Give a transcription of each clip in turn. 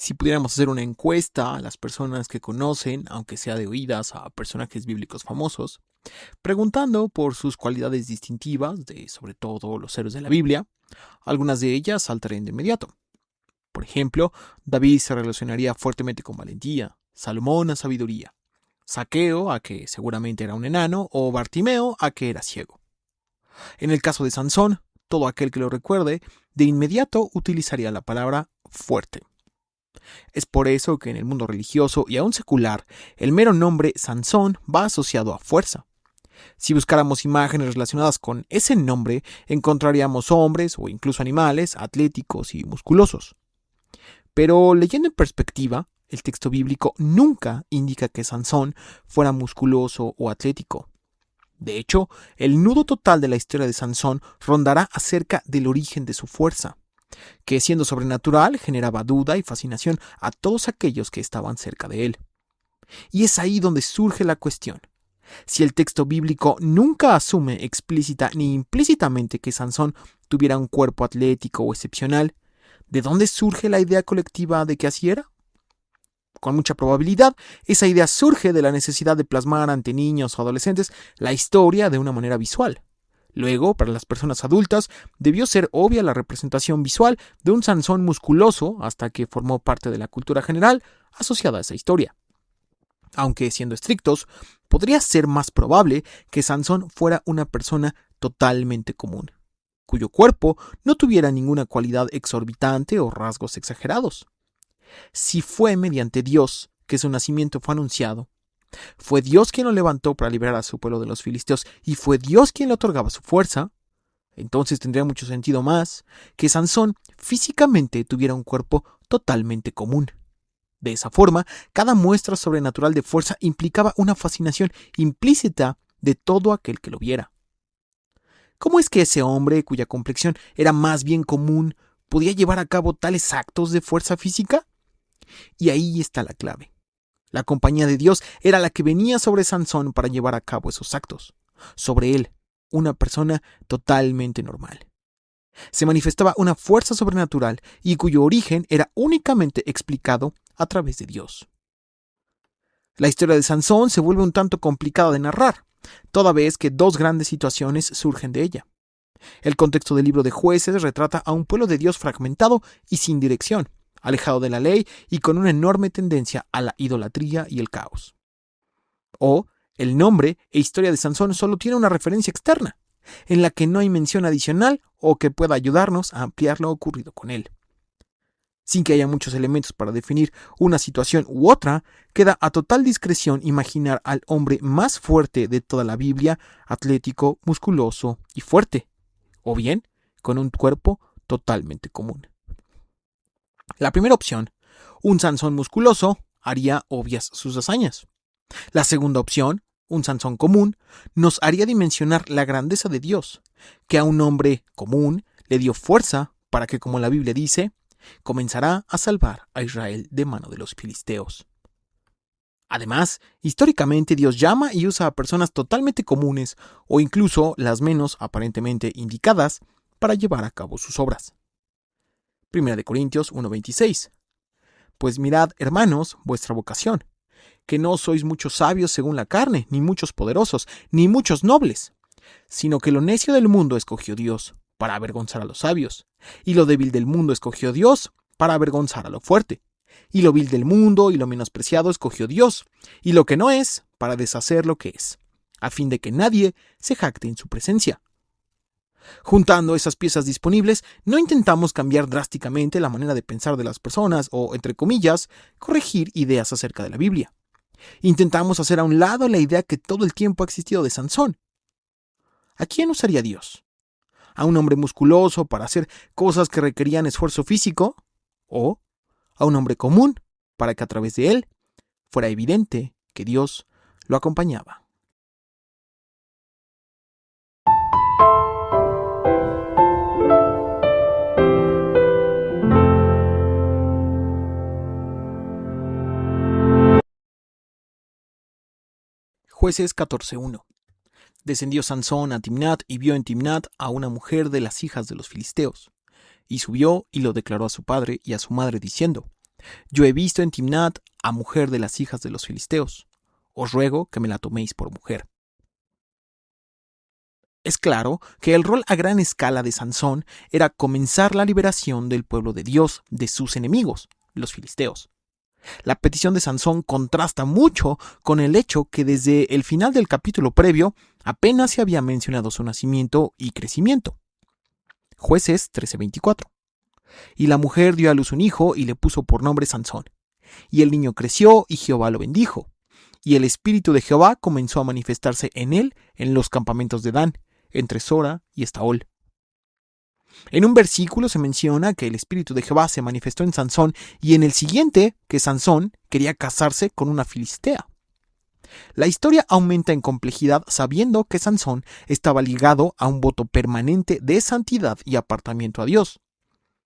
Si pudiéramos hacer una encuesta a las personas que conocen, aunque sea de oídas, a personajes bíblicos famosos, preguntando por sus cualidades distintivas de sobre todo los héroes de la Biblia, algunas de ellas saltarían de inmediato. Por ejemplo, David se relacionaría fuertemente con valentía, Salomón a sabiduría, Zaqueo a que seguramente era un enano o Bartimeo a que era ciego. En el caso de Sansón, todo aquel que lo recuerde, de inmediato utilizaría la palabra fuerte. Es por eso que en el mundo religioso y aún secular, el mero nombre Sansón va asociado a fuerza. Si buscáramos imágenes relacionadas con ese nombre, encontraríamos hombres o incluso animales atléticos y musculosos. Pero leyendo en perspectiva, el texto bíblico nunca indica que Sansón fuera musculoso o atlético. De hecho, el nudo total de la historia de Sansón rondará acerca del origen de su fuerza, que siendo sobrenatural generaba duda y fascinación a todos aquellos que estaban cerca de él. Y es ahí donde surge la cuestión. Si el texto bíblico nunca asume explícita ni implícitamente que Sansón tuviera un cuerpo atlético o excepcional, ¿de dónde surge la idea colectiva de que así era? Con mucha probabilidad, esa idea surge de la necesidad de plasmar ante niños o adolescentes la historia de una manera visual. Luego, para las personas adultas, debió ser obvia la representación visual de un Sansón musculoso hasta que formó parte de la cultura general asociada a esa historia. Aunque, siendo estrictos, podría ser más probable que Sansón fuera una persona totalmente común, cuyo cuerpo no tuviera ninguna cualidad exorbitante o rasgos exagerados. Si fue mediante Dios que su nacimiento fue anunciado, fue Dios quien lo levantó para liberar a su pueblo de los filisteos y fue Dios quien le otorgaba su fuerza, entonces tendría mucho sentido más que Sansón físicamente tuviera un cuerpo totalmente común. De esa forma, cada muestra sobrenatural de fuerza implicaba una fascinación implícita de todo aquel que lo viera. ¿Cómo es que ese hombre, cuya complexión era más bien común, podía llevar a cabo tales actos de fuerza física? Y ahí está la clave. La compañía de Dios era la que venía sobre Sansón para llevar a cabo esos actos. Sobre él, una persona totalmente normal. Se manifestaba una fuerza sobrenatural y cuyo origen era únicamente explicado a través de Dios. La historia de Sansón se vuelve un tanto complicada de narrar, toda vez que dos grandes situaciones surgen de ella. El contexto del libro de Jueces retrata a un pueblo de Dios fragmentado y sin dirección, alejado de la ley y con una enorme tendencia a la idolatría y el caos. O, el nombre e historia de Sansón solo tiene una referencia externa, en la que no hay mención adicional o que pueda ayudarnos a ampliar lo ocurrido con él. Sin que haya muchos elementos para definir una situación u otra, queda a total discreción imaginar al hombre más fuerte de toda la Biblia, atlético, musculoso y fuerte, o bien con un cuerpo totalmente común. La primera opción, un Sansón musculoso, haría obvias sus hazañas. La segunda opción, un Sansón común, nos haría dimensionar la grandeza de Dios, que a un hombre común le dio fuerza para que, como la Biblia dice, comenzará a salvar a Israel de mano de los filisteos. Además, históricamente Dios llama y usa a personas totalmente comunes o incluso las menos aparentemente indicadas para llevar a cabo sus obras. 1 Corintios 1:26. Pues mirad, hermanos, vuestra vocación, que no sois muchos sabios según la carne, ni muchos poderosos, ni muchos nobles, sino que lo necio del mundo escogió Dios para avergonzar a los sabios, y lo débil del mundo escogió Dios para avergonzar a lo fuerte, y lo vil del mundo y lo menospreciado escogió Dios, y lo que no es para deshacer lo que es, a fin de que nadie se jacte en su presencia. Juntando esas piezas disponibles, no intentamos cambiar drásticamente la manera de pensar de las personas o, entre comillas, corregir ideas acerca de la Biblia. Intentamos hacer a un lado la idea que todo el tiempo ha existido de Sansón. ¿A quién usaría Dios? ¿A un hombre musculoso para hacer cosas que requerían esfuerzo físico? ¿O a un hombre común para que a través de él fuera evidente que Dios lo acompañaba? Jueces 14:1. Descendió Sansón a Timnat y vio en Timnat a una mujer de las hijas de los filisteos. Y subió y lo declaró a su padre y a su madre diciendo: Yo he visto en Timnat a mujer de las hijas de los filisteos. Os ruego que me la toméis por mujer. Es claro que el rol a gran escala de Sansón era comenzar la liberación del pueblo de Dios de sus enemigos, los filisteos. La petición de Sansón contrasta mucho con el hecho que desde el final del capítulo previo apenas se había mencionado su nacimiento y crecimiento. Jueces 13:24. Y la mujer dio a luz un hijo y le puso por nombre Sansón. Y el niño creció y Jehová lo bendijo. Y el espíritu de Jehová comenzó a manifestarse en él en los campamentos de Dan, entre Sora y Estaol. En un versículo se menciona que el espíritu de Jehová se manifestó en Sansón y en el siguiente que Sansón quería casarse con una filistea. La historia aumenta en complejidad sabiendo que Sansón estaba ligado a un voto permanente de santidad y apartamiento a Dios.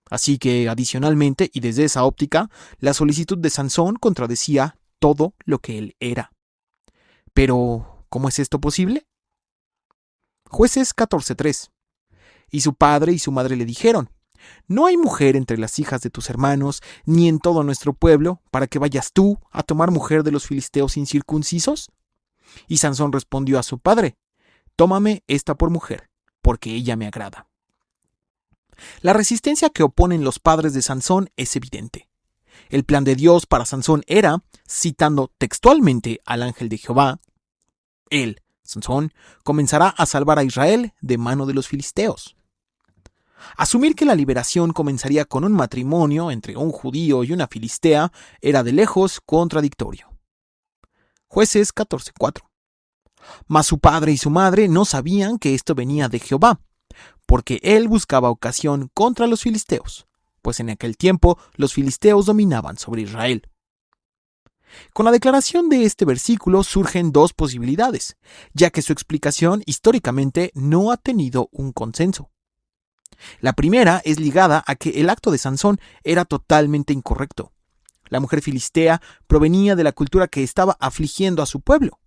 Así que, adicionalmente, y desde esa óptica, la solicitud de Sansón contradecía todo lo que él era. Pero, ¿cómo es esto posible? Jueces 14:3. Y su padre y su madre le dijeron: No hay mujer entre las hijas de tus hermanos, ni en todo nuestro pueblo, para que vayas tú a tomar mujer de los filisteos incircuncisos. Y Sansón respondió a su padre: Tómame esta por mujer, porque ella me agrada. La resistencia que oponen los padres de Sansón es evidente. El plan de Dios para Sansón era, citando textualmente al ángel de Jehová, él, Sansón, comenzará a salvar a Israel de mano de los filisteos. Asumir que la liberación comenzaría con un matrimonio entre un judío y una filistea era de lejos contradictorio. Jueces 14:4. Mas su padre y su madre no sabían que esto venía de Jehová, porque él buscaba ocasión contra los filisteos, pues en aquel tiempo los filisteos dominaban sobre Israel. Con la declaración de este versículo surgen dos posibilidades, ya que su explicación históricamente no ha tenido un consenso. La primera es ligada a que el acto de Sansón era totalmente incorrecto. La mujer filistea provenía de la cultura que estaba afligiendo a su pueblo.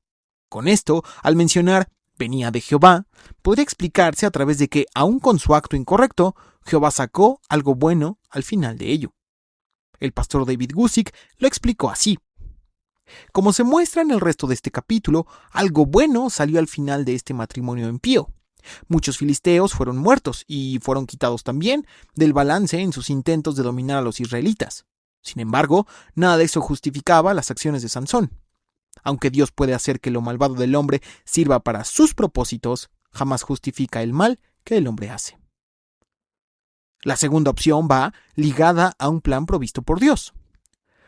Con esto, al mencionar venía de Jehová, podría explicarse a través de que, aun con su acto incorrecto, Jehová sacó algo bueno al final de ello. El pastor David Guzik lo explicó así: como se muestra en el resto de este capítulo, algo bueno salió al final de este matrimonio impío. Muchos filisteos fueron muertos y fueron quitados también del balance en sus intentos de dominar a los israelitas. Sin embargo, nada de eso justificaba las acciones de Sansón. Aunque Dios puede hacer que lo malvado del hombre sirva para sus propósitos, jamás justifica el mal que el hombre hace. La segunda opción va ligada a un plan provisto por Dios.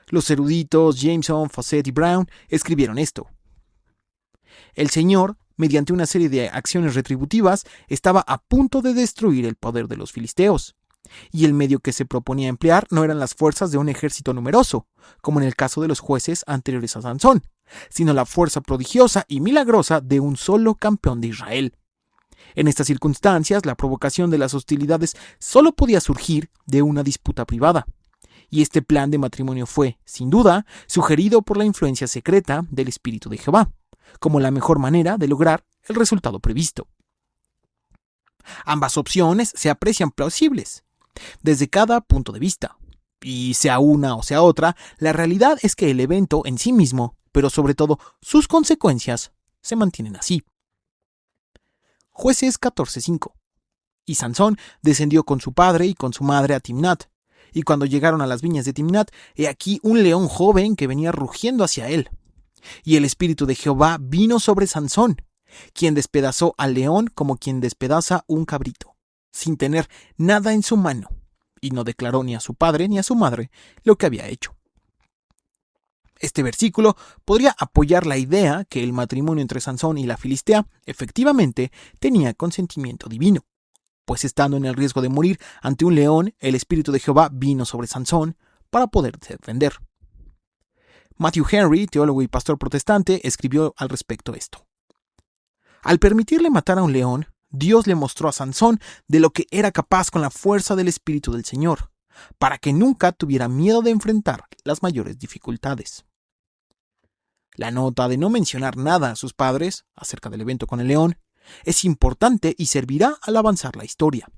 Los eruditos Jameson, Fawcett y Brown escribieron esto: el Señor, mediante una serie de acciones retributivas, estaba a punto de destruir el poder de los filisteos, y el medio que se proponía emplear no eran las fuerzas de un ejército numeroso, como en el caso de los jueces anteriores a Sansón, sino la fuerza prodigiosa y milagrosa de un solo campeón de Israel. En estas circunstancias, la provocación de las hostilidades solo podía surgir de una disputa privada. Y este plan de matrimonio fue, sin duda, sugerido por la influencia secreta del Espíritu de Jehová, como la mejor manera de lograr el resultado previsto. Ambas opciones se aprecian plausibles, desde cada punto de vista. Y sea una o sea otra, la realidad es que el evento en sí mismo, pero sobre todo sus consecuencias, se mantienen así. Jueces 14:5. Y Sansón descendió con su padre y con su madre a Timnat. Y cuando llegaron a las viñas de Timnat, he aquí un león joven que venía rugiendo hacia él. Y el espíritu de Jehová vino sobre Sansón, quien despedazó al león como quien despedaza un cabrito, sin tener nada en su mano, y no declaró ni a su padre ni a su madre lo que había hecho. Este versículo podría apoyar la idea que el matrimonio entre Sansón y la filistea efectivamente tenía consentimiento divino, pues estando en el riesgo de morir ante un león, el espíritu de Jehová vino sobre Sansón para poderse defender. Matthew Henry, teólogo y pastor protestante, escribió al respecto esto: al permitirle matar a un león, Dios le mostró a Sansón de lo que era capaz con la fuerza del Espíritu del Señor, para que nunca tuviera miedo de enfrentar las mayores dificultades. La nota de no mencionar nada a sus padres acerca del evento con el león es importante y servirá al avanzar la historia.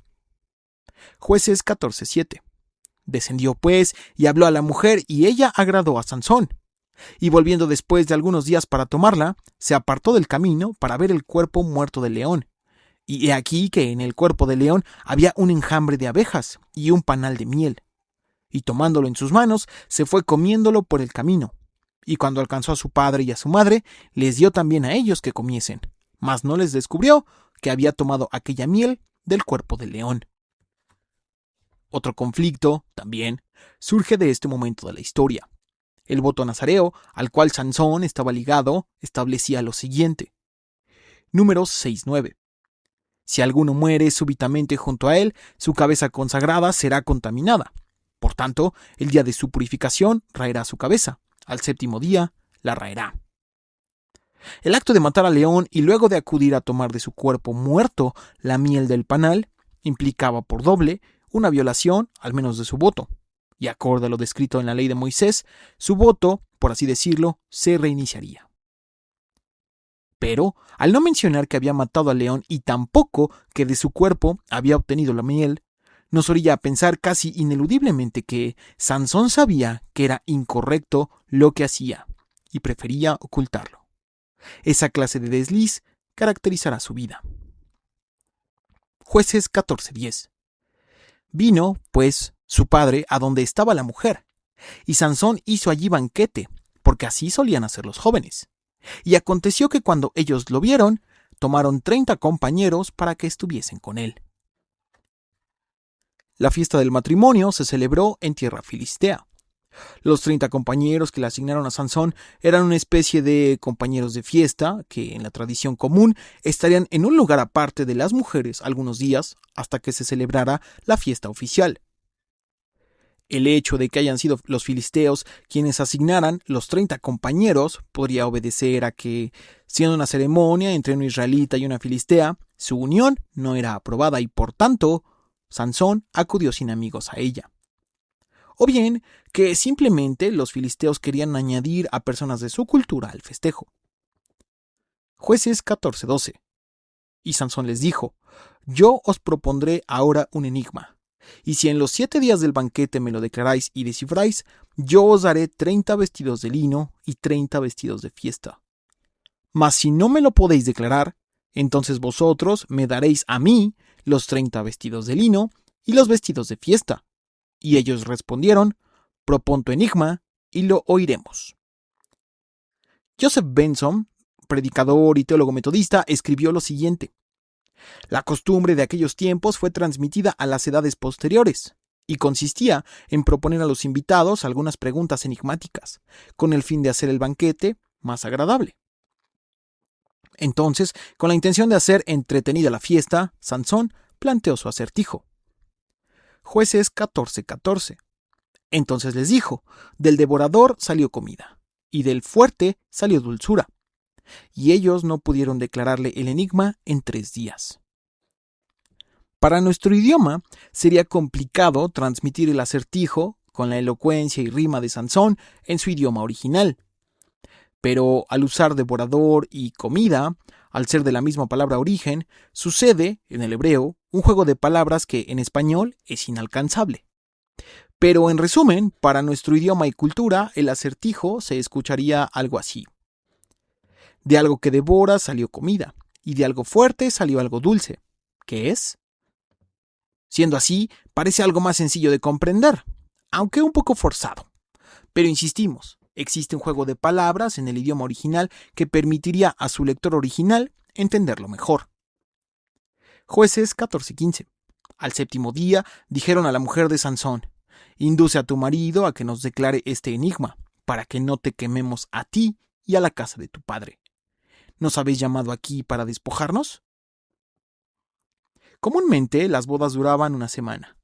Jueces 14:7. Descendió pues y habló a la mujer, y ella agradó a Sansón. Y volviendo después de algunos días para tomarla, se apartó del camino para ver el cuerpo muerto del león. Y he aquí que en el cuerpo del león había un enjambre de abejas y un panal de miel. Y tomándolo en sus manos, se fue comiéndolo por el camino. Y cuando alcanzó a su padre y a su madre, les dio también a ellos que comiesen. Mas no les descubrió que había tomado aquella miel del cuerpo del león. Otro conflicto, también, surge de este momento de la historia. El voto nazareo, al cual Sansón estaba ligado, establecía lo siguiente. Números 6-9. Si alguno muere súbitamente junto a él, su cabeza consagrada será contaminada. Por tanto, el día de su purificación raerá su cabeza. Al séptimo día la raerá. El acto de matar al león y luego de acudir a tomar de su cuerpo muerto la miel del panal implicaba por doble una violación, al menos de su voto. Y acorde a lo descrito en la ley de Moisés, su voto, por así decirlo, se reiniciaría. Pero, al no mencionar que había matado al león y tampoco que de su cuerpo había obtenido la miel, nos orilla a pensar casi ineludiblemente que Sansón sabía que era incorrecto lo que hacía y prefería ocultarlo. Esa clase de desliz caracterizará su vida. Jueces 14:10. Vino, pues, su padre a donde estaba la mujer, y Sansón hizo allí banquete, porque así solían hacer los jóvenes. Y aconteció que cuando ellos lo vieron, tomaron 30 compañeros para que estuviesen con él. La fiesta del matrimonio se celebró en tierra filistea. Los 30 compañeros que le asignaron a Sansón eran una especie de compañeros de fiesta que, en la tradición común, estarían en un lugar aparte de las mujeres algunos días hasta que se celebrara la fiesta oficial. El hecho de que hayan sido los filisteos quienes asignaran los 30 compañeros podría obedecer a que, siendo una ceremonia entre un israelita y una filistea, su unión no era aprobada y, por tanto, Sansón acudió sin amigos a ella. O bien que simplemente los filisteos querían añadir a personas de su cultura al festejo. Jueces 14:12. Y Sansón les dijo: Yo os propondré ahora un enigma, y si en los 7 días del banquete me lo declaráis y descifráis, yo os daré 30 vestidos de lino y 30 vestidos de fiesta. Mas si no me lo podéis declarar, entonces vosotros me daréis a mí los 30 vestidos de lino y los vestidos de fiesta. Y ellos respondieron: Propon tu enigma y lo oiremos. Joseph Benson, predicador y teólogo metodista, escribió lo siguiente: La costumbre de aquellos tiempos fue transmitida a las edades posteriores y consistía en proponer a los invitados algunas preguntas enigmáticas, con el fin de hacer el banquete más agradable. Entonces, con la intención de hacer entretenida la fiesta, Sansón planteó su acertijo. Jueces 14:14. Entonces les dijo: Del devorador salió comida, y del fuerte salió dulzura. Y ellos no pudieron declararle el enigma en 3 días. Para nuestro idioma sería complicado transmitir el acertijo con la elocuencia y rima de Sansón en su idioma original. Pero al usar devorador y comida, al ser de la misma palabra origen, sucede, en el hebreo, un juego de palabras que en español es inalcanzable. Pero en resumen, para nuestro idioma y cultura, el acertijo se escucharía algo así. De algo que devora salió comida, y de algo fuerte salió algo dulce. ¿Qué es? Siendo así, parece algo más sencillo de comprender, aunque un poco forzado. Pero insistimos, existe un juego de palabras en el idioma original que permitiría a su lector original entenderlo mejor. Jueces 14:15. Al séptimo día dijeron a la mujer de Sansón: Induce a tu marido a que nos declare este enigma, para que no te quememos a ti y a la casa de tu padre. ¿Nos habéis llamado aquí para despojarnos? Comúnmente las bodas duraban una semana,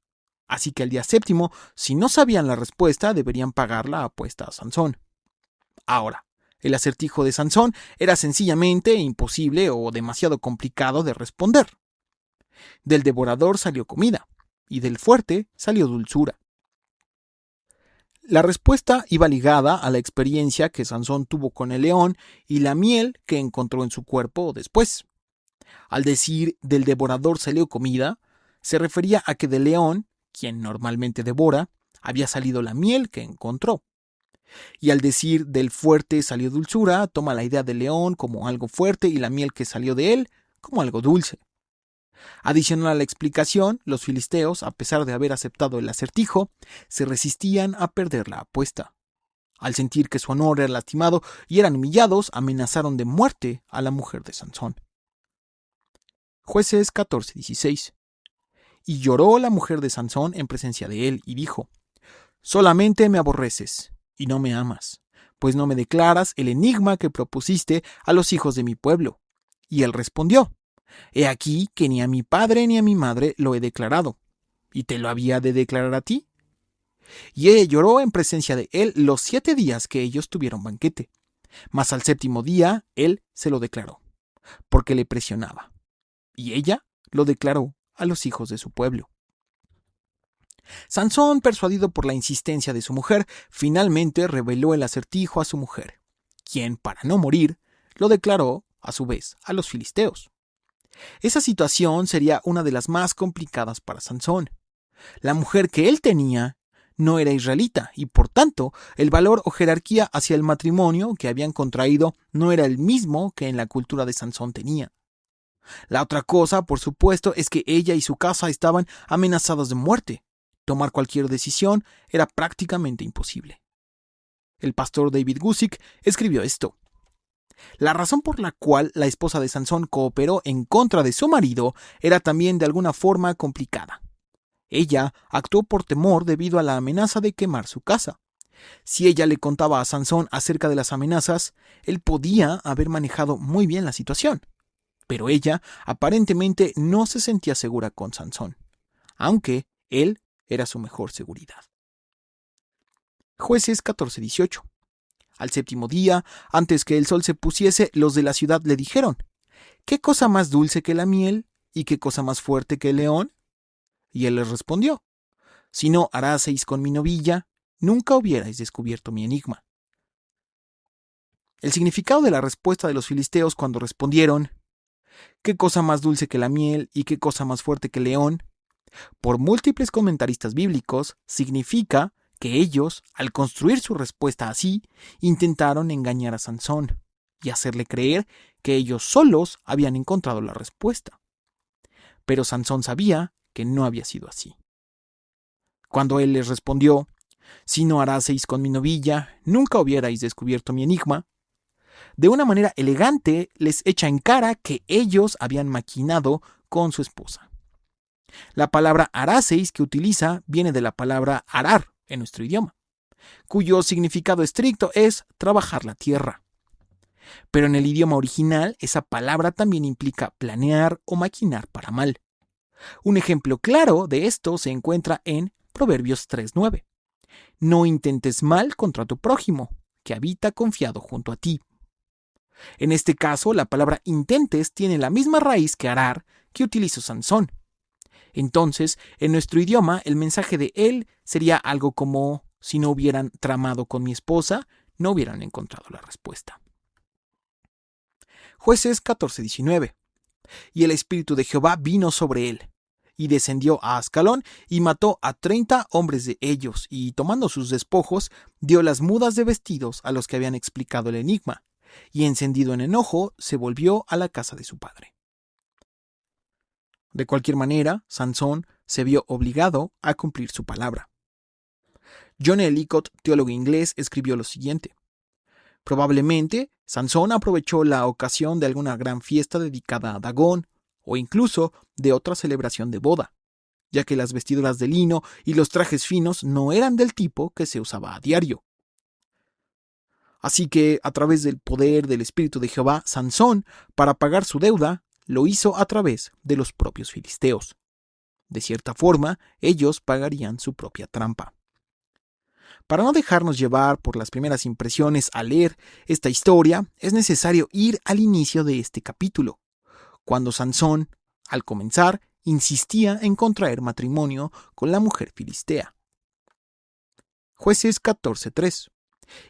así que al día séptimo, si no sabían la respuesta, deberían pagar la apuesta a Sansón. Ahora, el acertijo de Sansón era sencillamente imposible o demasiado complicado de responder. Del devorador salió comida, y del fuerte salió dulzura. La respuesta iba ligada a la experiencia que Sansón tuvo con el león y la miel que encontró en su cuerpo después. Al decir del devorador salió comida, se refería a que del león, quien normalmente devora, había salido la miel que encontró. Y al decir del fuerte salió dulzura, toma la idea del león como algo fuerte y la miel que salió de él como algo dulce. Adicional a la explicación, los filisteos, a pesar de haber aceptado el acertijo, se resistían a perder la apuesta. Al sentir que su honor era lastimado y eran humillados, amenazaron de muerte a la mujer de Sansón. Jueces 14:16. Y lloró la mujer de Sansón en presencia de él y dijo: solamente me aborreces y no me amas, pues no me declaras el enigma que propusiste a los hijos de mi pueblo. Y él respondió: he aquí que ni a mi padre ni a mi madre lo he declarado, ¿y te lo había de declarar a ti? Y ella lloró en presencia de él los 7 días que ellos tuvieron banquete. Mas al 7º día él se lo declaró, porque le presionaba. Y ella lo declaró a los hijos de su pueblo. Sansón, persuadido por la insistencia de su mujer, finalmente reveló el acertijo a su mujer, quien, para no morir, lo declaró, a su vez, a los filisteos. Esa situación sería una de las más complicadas para Sansón. La mujer que él tenía no era israelita y, por tanto, el valor o jerarquía hacia el matrimonio que habían contraído no era el mismo que en la cultura de Sansón tenía. La otra cosa, por supuesto, es que ella y su casa estaban amenazados de muerte. Tomar cualquier decisión era prácticamente imposible. El pastor David Guzik escribió esto: la razón por la cual la esposa de Sansón cooperó en contra de su marido era también de alguna forma complicada. Ella actuó por temor debido a la amenaza de quemar su casa. Si ella le contaba a Sansón acerca de las amenazas, él podía haber manejado muy bien la situación. Pero ella aparentemente no se sentía segura con Sansón, aunque él era su mejor seguridad. Jueces 14:18. Al 7º día, antes que el sol se pusiese, los de la ciudad le dijeron: ¿qué cosa más dulce que la miel y qué cosa más fuerte que el león? Y él les respondió: si no haraseis con mi novilla, nunca hubierais descubierto mi enigma. El significado de la respuesta de los filisteos cuando respondieron: ¿qué cosa más dulce que la miel y qué cosa más fuerte que el león? Por múltiples comentaristas bíblicos, significa que ellos, al construir su respuesta así, intentaron engañar a Sansón y hacerle creer que ellos solos habían encontrado la respuesta. Pero Sansón sabía que no había sido así. Cuando él les respondió: si no haraseis con mi novilla, nunca hubierais descubierto mi enigma, de una manera elegante les echa en cara que ellos habían maquinado con su esposa. La palabra haraseis que utiliza viene de la palabra arar en nuestro idioma, cuyo significado estricto es trabajar la tierra. Pero en el idioma original esa palabra también implica planear o maquinar para mal. Un ejemplo claro de esto se encuentra en Proverbios 3:9. No intentes mal contra tu prójimo, que habita confiado junto a ti. En este caso, la palabra intentes tiene la misma raíz que arar que utilizó Sansón. Entonces, en nuestro idioma, el mensaje de él sería algo como: si no hubieran tramado con mi esposa, no hubieran encontrado la respuesta. Jueces 14:19. Y el espíritu de Jehová vino sobre él, y descendió a Ascalón, y mató a 30 hombres de ellos, y tomando sus despojos, dio las mudas de vestidos a los que habían explicado el enigma, y encendido en enojo, se volvió a la casa de su padre. De cualquier manera, Sansón se vio obligado a cumplir su palabra. John Ellicott, teólogo inglés, escribió lo siguiente: probablemente Sansón aprovechó la ocasión de alguna gran fiesta dedicada a Dagón, o incluso de otra celebración de boda, ya que las vestiduras de lino y los trajes finos no eran del tipo que se usaba a diario. Así que, a través del poder del Espíritu de Jehová, Sansón, para pagar su deuda, lo hizo a través de los propios filisteos. De cierta forma, ellos pagarían su propia trampa. Para no dejarnos llevar por las primeras impresiones al leer esta historia, es necesario ir al inicio de este capítulo, cuando Sansón, al comenzar, insistía en contraer matrimonio con la mujer filistea. Jueces 14:3.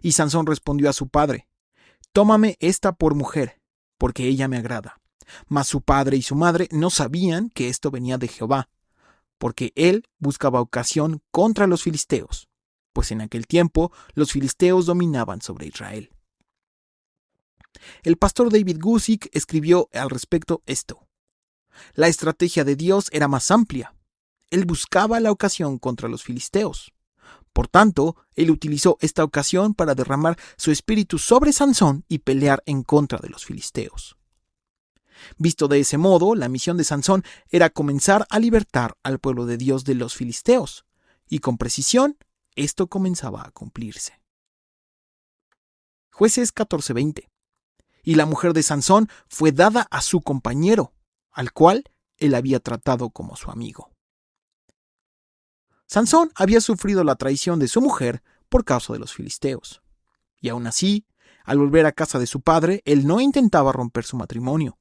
Y Sansón respondió a su padre: tómame esta por mujer, porque ella me agrada. Mas su padre y su madre no sabían que esto venía de Jehová, porque él buscaba ocasión contra los filisteos, pues en aquel tiempo los filisteos dominaban sobre Israel. El pastor David Guzik escribió al respecto esto: la estrategia de Dios era más amplia. Él buscaba la ocasión contra los filisteos. Por tanto, él utilizó esta ocasión para derramar su espíritu sobre Sansón y pelear en contra de los filisteos. Visto de ese modo, la misión de Sansón era comenzar a libertar al pueblo de Dios de los filisteos, y con precisión, esto comenzaba a cumplirse. Jueces 14:20. Y la mujer de Sansón fue dada a su compañero, al cual él había tratado como su amigo. Sansón había sufrido la traición de su mujer por causa de los filisteos. Y aún así, al volver a casa de su padre, él no intentaba romper su matrimonio.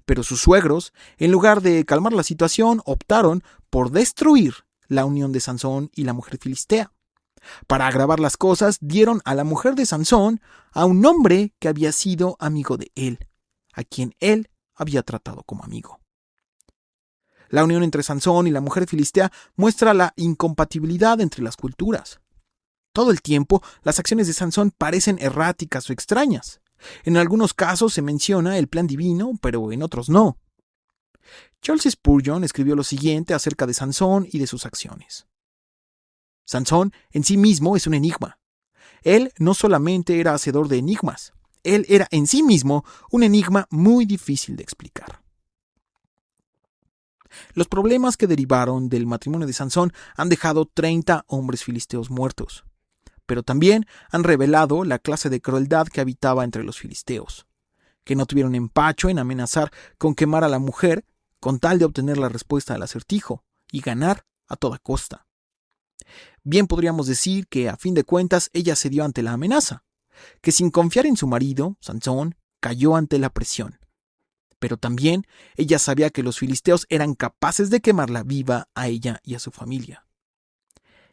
Pero sus suegros, en lugar de calmar la situación, optaron por destruir la unión de Sansón y la mujer filistea. Para agravar las cosas, dieron a la mujer de Sansón a un hombre que había sido amigo de él, a quien él había tratado como amigo. La unión entre Sansón y la mujer filistea muestra la incompatibilidad entre las culturas. Todo el tiempo, las acciones de Sansón parecen erráticas o extrañas. En algunos casos se menciona el plan divino, pero en otros no. Charles Spurgeon escribió lo siguiente acerca de Sansón y de sus acciones. Sansón en sí mismo es un enigma. Él no solamente era hacedor de enigmas, él era en sí mismo un enigma muy difícil de explicar. Los problemas que derivaron del matrimonio de Sansón han dejado 30 hombres filisteos muertos, pero también han revelado la clase de crueldad que habitaba entre los filisteos, que no tuvieron empacho en amenazar con quemar a la mujer con tal de obtener la respuesta al acertijo y ganar a toda costa. Bien podríamos decir que, a fin de cuentas, ella cedió ante la amenaza, que sin confiar en su marido, Sansón, cayó ante la presión. Pero también ella sabía que los filisteos eran capaces de quemarla viva a ella y a su familia.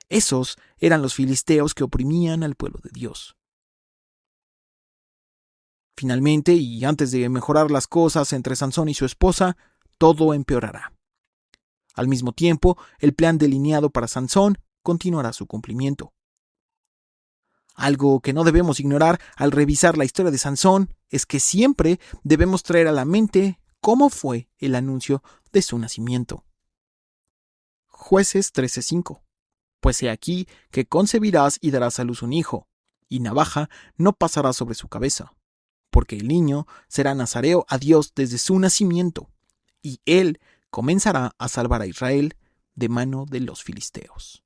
Esos eran los filisteos que oprimían al pueblo de Dios. Finalmente, y antes de mejorar las cosas entre Sansón y su esposa, todo empeorará. Al mismo tiempo, el plan delineado para Sansón continuará su cumplimiento. Algo que no debemos ignorar al revisar la historia de Sansón es que siempre debemos traer a la mente cómo fue el anuncio de su nacimiento. Jueces 13:5. Pues he aquí que concebirás y darás a luz un hijo, y navaja no pasará sobre su cabeza, porque el niño será nazareo a Dios desde su nacimiento, y él comenzará a salvar a Israel de mano de los filisteos.